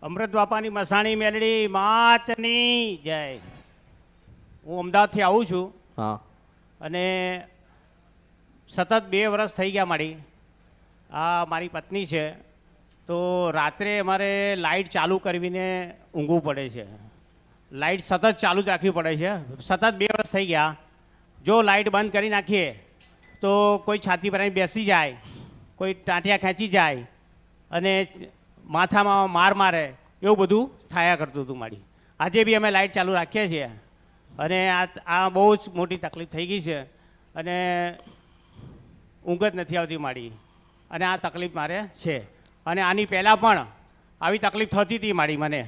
અમૃત બાપાની મસાણી મેલડી માતની જય. હું અમદાવાદથી આવું છું હા અને સતત 2 વર્ષ થઈ ગયા મારી. આ મારી પત્ની છે, તો રાત્રે અમારે લાઇટ ચાલુ કરવીને ઊંઘવું પડે છે. લાઇટ સતત ચાલુ જ રાખવી પડે છે. સતત 2 વર્ષ થઈ ગયા. જો લાઇટ બંધ કરી નાખીએ તો કોઈ છાતી પર આવીને બેસી જાય, કોઈ ટાંટિયા ખેંચી જાય અને માથામાં માર મારે, એવું બધું થયા કરતું હતું મારી. આજે બી અમે લાઇટ ચાલુ રાખીએ છીએ અને આ બહુ જ મોટી તકલીફ થઈ ગઈ છે અને ઊંઘ જ નથી આવતી મારી. અને આ તકલીફ મારે છે. અને આની પહેલાં પણ આવી તકલીફ થતી હતી મારી મને.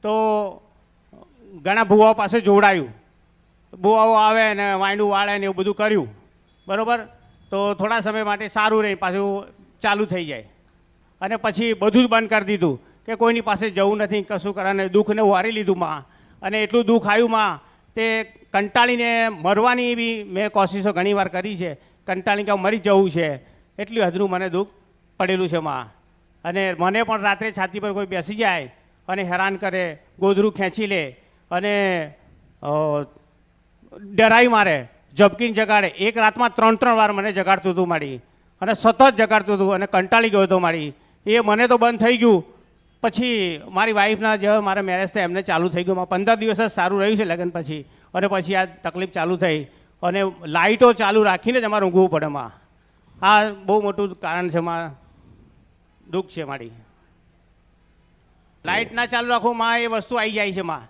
તો ઘણા ભુવાઓ પાસે જોડાયું, ભુવાઓ આવે ને વાંયડું વાળે ને એવું બધું કર્યું, બરાબર. તો થોડા સમય માટે સારું રહી, પાછું ચાલુ થઈ જાય અને પછી બધું જ બંધ કરી દીધું કે કોઈની પાસે જવું નથી, કશું કરવાને દુઃખને વારી લીધું માં. અને એટલું દુઃખ આવ્યું માં તે કંટાળીને મરવાની બી મેં કોશિશો ઘણી વાર કરી છે. કંટાળીને કે મરી જવું છે, એટલું હદનું મને દુઃખ પડેલું છે માં. અને મને પણ રાત્રે છાતી પર કોઈ બેસી જાય અને હેરાન કરે, ગોદરું ખેંચી લે અને ડરાઈ મારે, ઝબકીને જગાડે. એક રાતમાં 3 વાર મને જગાડતું હતું મારી અને સતત જગાડતું હતું અને કંટાળી ગયો હતો મારી. એ મને તો બંધ થઈ ગયું. પછી મારી વાઈફના જે મારા મેરેજ થયા એમને ચાલુ થઈ ગયું. 15 દિવસ જ સારું રહ્યું છે લગ્ન પછી, અને પછી આ તકલીફ ચાલુ થઈ અને લાઇટો ચાલુ રાખીને જ અમારે ઊંઘવું પડે માં. આ બહુ મોટું કારણ છે માં, દુઃખ છે મારી. લાઇટ ના ચાલુ રાખું માં, એ વસ્તુ આવી જાય છે માં.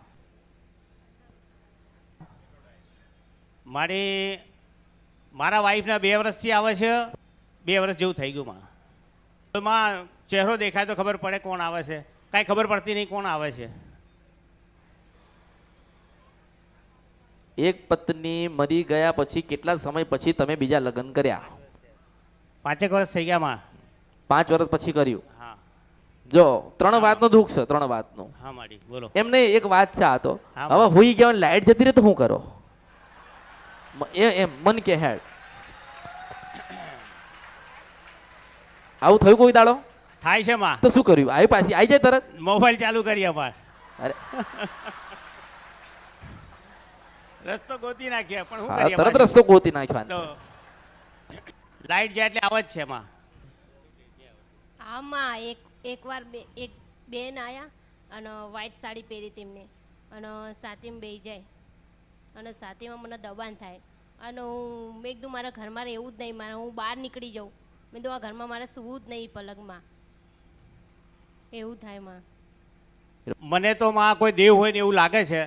મારા વાઈફના 2 વર્ષથી આવે છે, 2 વર્ષ જેવું થઈ ગયું માં. માં ચહેરો દેખાય તો ખબર પડે કોણ આવે છે, કાંઈ ખબર પડતી નહીં કોણ આવે છે. એક પત્ની મરી ગયા પછી કેટલા સમય પછી તમે બીજા લગ્ન કર્યા? 5 વર્ષ થઈ ગયા માં. 5 વર્ષ પછી કર્યું. હા. જો 3 વાતનું દુઃખ છે, 3 વાતનું. હા માડી બોલો. એમને એક વાત છે આ તો. હા, હવે હુઈ ગયા લાઈટ જતી રહે તો શું કરો? એમ મન કે હેડ આવું થયું કોઈ દાડો? થાય છે માં. તો શું કર્યું? આવી પાછી આવી જાય તરત મોબાઈલ ચાલુ કરી અમારે, અરે રસ્તો ગોતી નાખ્યા પણ શું હા, કરીએ તરત પાછું? રસ્તો ગોતી નાખવાનો. તો લાઈટ જાય એટલે આવે જ છે માં. આમાં એકવાર એક બેન આયા અને વ્હાઈટ સાડી પહેરી તેમને અને સાથીમાં બેસી જાય અને સાથીમાં મને દબાણ થાય અને મેં કીધું મારા ઘરમાં રહેવું જ નહીં, મારે હું બહાર નીકળી જાઉં. મેં કીધું આ ઘરમાં મારે સૂવું જ નહીં પલંગમાં. એવું થાય માં. મને તો માં કોઈ દેવ હોય ને એવું લાગે છે,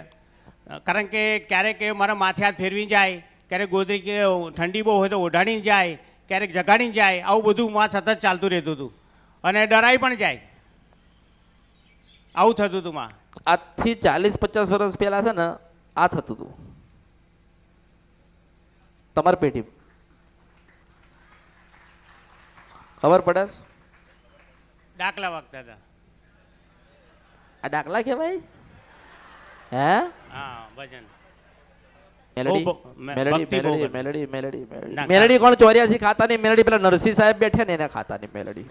કારણ કે ક્યારેક એ મારા માથે હાથ ફેરવી જાય, ક્યારેક ગોદરી કે ઠંડી બહુ હોય તો ઓઢાડીને જાય, ક્યારેક જગાડીને જાય. આવું બધું માં સતત ચાલતું રહેતું હતું અને ડરાઈ પણ જાય. આવું થતું હતું માં. આજથી 40-50 વર્ષ પહેલા છે ને આ થતું હતું તમારી પેઢી. ખબર પડે? દાખલા વાગતા હતા. આ દાખલા કહેવાય? હે હા ભજન. મેલડી બહુ મેલડી ભક્તિ બહુ મેલડી કરે. મેલડી મેલડી ના, મેલડી મેલડી કોણ? 84 ખાતાની મેલડી. પેલા નરસિંહ સાહેબ બેઠે ને એને ખાતાની મેલડી.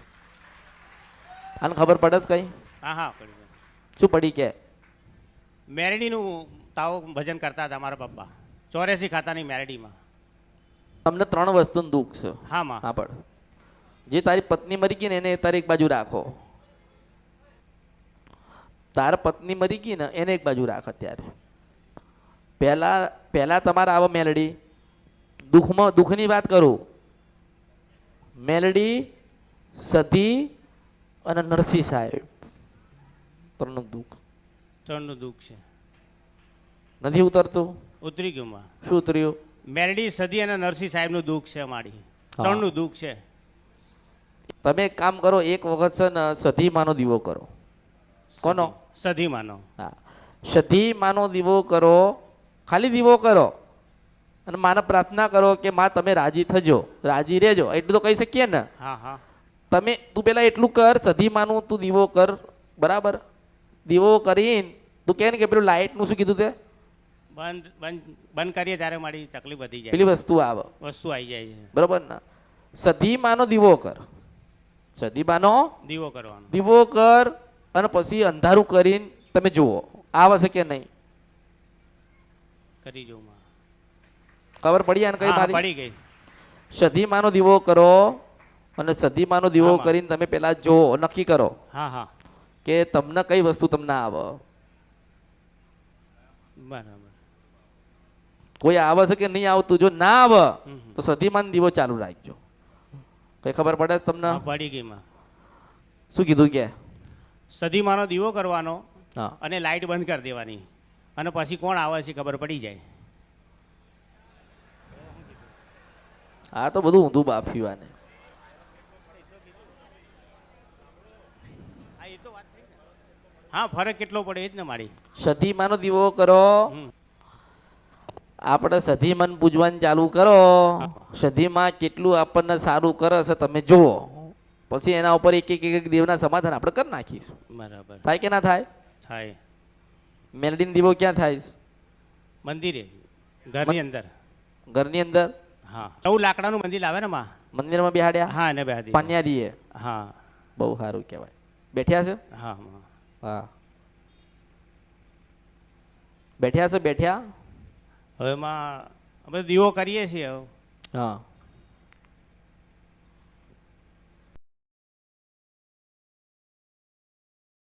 આને ખબર પડે છે કઈ? હા હા પડી ગયું. શું પડી કે? મેરડીનું તાવ ભજન કરતા હતા મારા પપ્પા, 84 ખાતાની મેરડીમાં. તમને 3 વસ્તુનું દુઃખ છે. હા માં. હા પણ જે તારી પત્ની મરી ગઈ ને એને તારી એક બાજુ રાખો. તારા પત્ની મરી ગઈ ને એને એક બાજુ રાખ. અત્યારે પહેલા તમારા આવા મેલડી દુઃખની વાત કરું. મેલડી, સધી અને નરસિંહ સાહેબ, 3નું દુઃખ. 3નું દુઃખ છે. નથી ઉતરતું? ઉતરી ગયું માં. શું ઉતર્યું? મેરડી, સધી અને નરસિંહ સાહેબનું દુઃખ છે મારી. હા. 3નું દુઃખ છે. તમે એક કામ કરો, એક વખત છે ને સધી માનો દીવો કરો. કોનો? સધી માનો. હા, સધી માનો દીવો કરો. ખાલી દીવો કરો અને માને પ્રાર્થના કરો કે માં તમે રાજી થજો, રાજી રહેજો. એટલું તો કહી શકીએ ને. હા હા. તું પેલા એટલું કર, સધી માનું તું દીવો કર, બરાબર? દીવો કરીને તું કહે ને કે પેલું લાઇટનું શું કીધું તે? બંધ કરીએ ત્યારે મારી તકલીફ વધી જાય. પેલી વસ્તુ આવે, વસ્તુ આવી જાય છે. બરાબર ને? સધી માનો દીવો કર, સધી માનો દીવો કરવાનો. દીવો કર અને પછી અંધારું કરીને તમે જુઓ આવે છે કે નહીં. કરી જોઉં માં. ખબર પડી આને કઈ હા, મારી? પડી ગઈ. સધીમાનો દીવો કરો અને સધીમાનો દીવો આમાં. કરીને તમે પેલા જુઓ, નક્કી કરો હા હા કે તમને કઈ વસ્તુ તમને આવે. બરાબર. કોઈ આવે છે કે નહીં આવતું? જો ના આવે હમ. તો સધીમાન દીવો ચાલુ રાખજો. કઈ ખબર પડે તમને? હા, પડી ગઈ માં. શું કીધું કે? સધીમાનો દીવો કરવાનો હા, અને લાઇટ બંધ કરી દેવાની અને પછી કોણ આવે છે ખબર પડી જાય. આ તો બધું ઊંધું બાફ્યું આને. હા, ફરક કેટલો પડે એ જ ને મારી. સધીમાનો દીવો કરો. હમ. આપણે સધીમાન પૂજવાનું ચાલુ કરો. સધીમાં કેટલું આપણને સારું કરે છે તમે જુઓ. પછી એના ઉપર એક એક એક દેવના સમાધાન આપણે કરી નાખીશું. બરાબર. થાય કે ના થાય? થાય. મેલડીનો દીવો ક્યાં થાય છે? મંદિરે, ઘરની અંદર. ઘરની અંદર હા, 9 લાકડાનું મંદિર આવે ને માં. મંદિરમાં બેહાડ્યા? હા, એને બેહાડી. પાન્યા દીએ. હા બહુ સારું કહેવાય. બેઠ્યા છે? હા માં. હા, બેઠ્યા છે? બેઠ્યા? હવે માં અમે દીવો કરીએ છીએ હવે. હા,